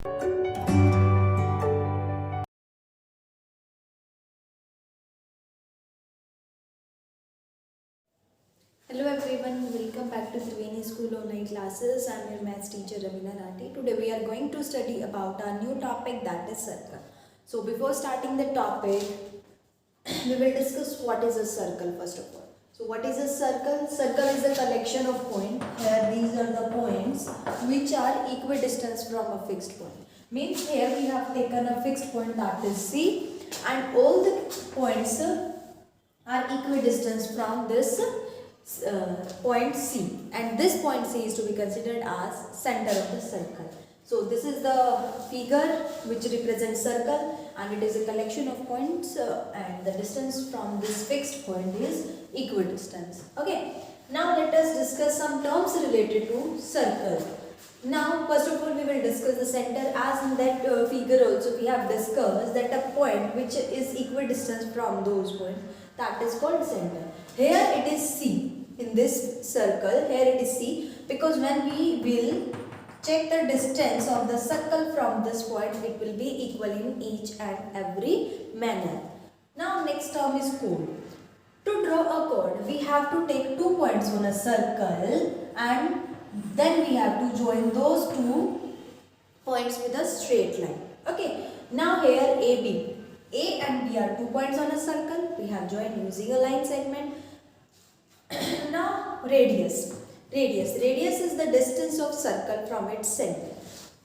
Hello everyone, welcome back to Triveni School online classes. I am your maths teacher Ravina Rati. Today we are going to study about our new topic, that is circle. So before starting the topic, we will discuss what is a circle first of all. So what is a circle? Circle is a collection of points. Here these are the points which are equidistant from a fixed point. Means here we have taken a fixed point, that is C, and all the points are equidistant from this point C, and this point C is to be considered as center of the circle. So this is the figure which represents circle, and it is a collection of points and the distance from this fixed point is equidistant. Okay, now let us discuss some terms related to circle. Now first of all we will discuss the center. As in that figure also we have discussed that a point which is equidistant from those points, that is called center. Here it is C. In this circle, here it is C, because when we will check the distance of the circle from this point, it will be equal in each and every manner. Now next term is chord. To draw a chord, we have to take 2 points on a circle and then we have to join those 2 points with a straight line. Okay. Now here AB. A and B are 2 points on a circle. We have joined using a line segment. Now radius. Radius is the distance of circle from its center.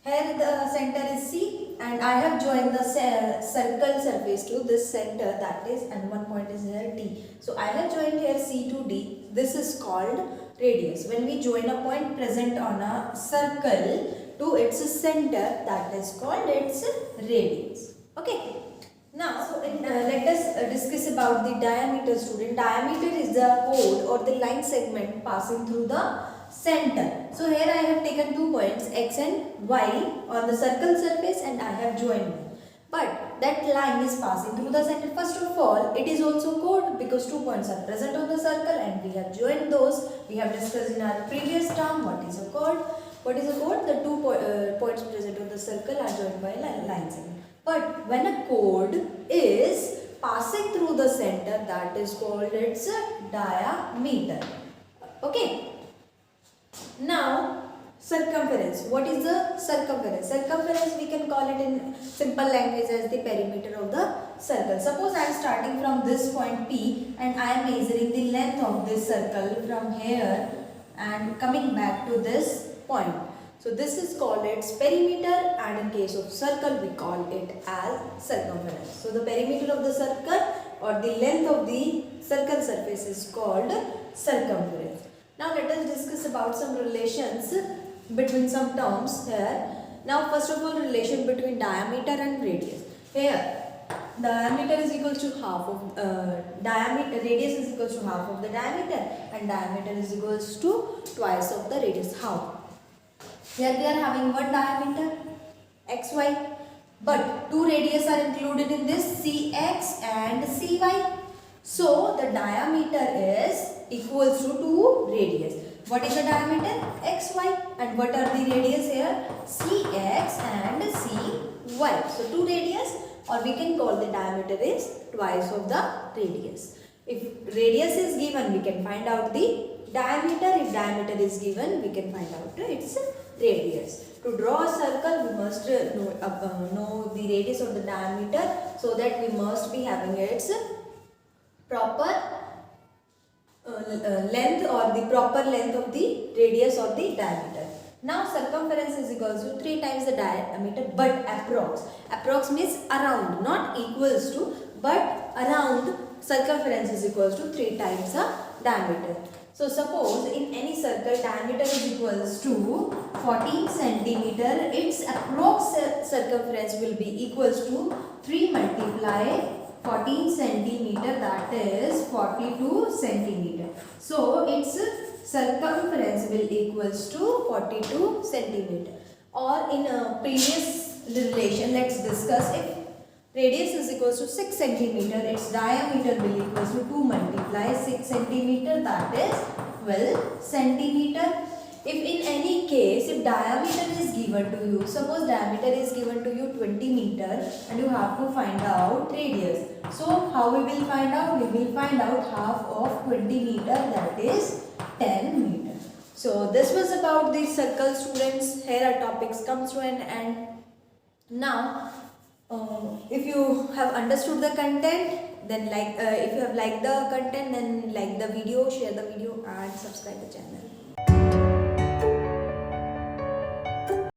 Here the center is C and I have joined the circle surface to this center, that is, and one point is here D. So I have joined here C to D. This is called radius. When we join a point present on a circle to its center, that is called its radius. Okay. Now, let us discuss about the diameter, student. Diameter is the chord or the line segment passing through the center. So, here I have taken 2 points X and Y on the circle surface and I have joined them. But that line is passing through the center. First of all, it is also chord because 2 points are present on the circle and we have joined those. We have discussed in our previous term what is a chord. What is a chord? The 2 points present on the circle are joined by a line segment. But when a chord is passing through the center, that is called its diameter. Okay. Now, circumference. What is the circumference? Circumference we can call it in simple language as the perimeter of the circle. Suppose I am starting from this point P and I am measuring the length of this circle from here and coming back to this point. So this is called its perimeter, and in case of circle we call it as circumference. So the perimeter of the circle or the length of the circle surface is called circumference. Now let us discuss about some relations between some terms here. Now first of all, relation between diameter and radius. Here diameter is equal to half of radius is equal to half of the diameter and diameter is equals to twice of the radius. How? Here we are having one diameter xy, but 2 radius are included in this, cx and cy. So the diameter is equals to 2 radius. What is the diameter? xy, and what are the radius here? cx and cy. So 2 radius, or we can call the diameter is twice of the radius. If radius is given, we can find out the diameter. If diameter is given, we can find out its radius. To draw a circle, we must know the radius of the diameter, so that we must be having its proper length or the proper length of the radius or the diameter. Now circumference is equals to 3 times the diameter, but approx. Approx means around, not equals to, but around. Circumference is equals to 3 times the diameter. So suppose in any circle diameter is equals to 14 centimeter, its approx circumference will be equals to 3 multiply 14 centimeter, that is 42 centimeter. So its circumference will equals to 42 centimeter. Or in a previous relation, let's discuss if radius is equals to 6 centimeter, its diameter will equals to 2 multiply 6 centimeter, that is 12 centimeter. if in any case, if diameter is given to you, suppose diameter is given to you 20 meter and you have to find out radius. So how we will find out? We will find out half of 20 meter, that is 10 meter. So this was about the circle, students. Here our topics comes to an end. Now if you have understood the content, then if you have liked the content, then like the video, share the video and subscribe the channel.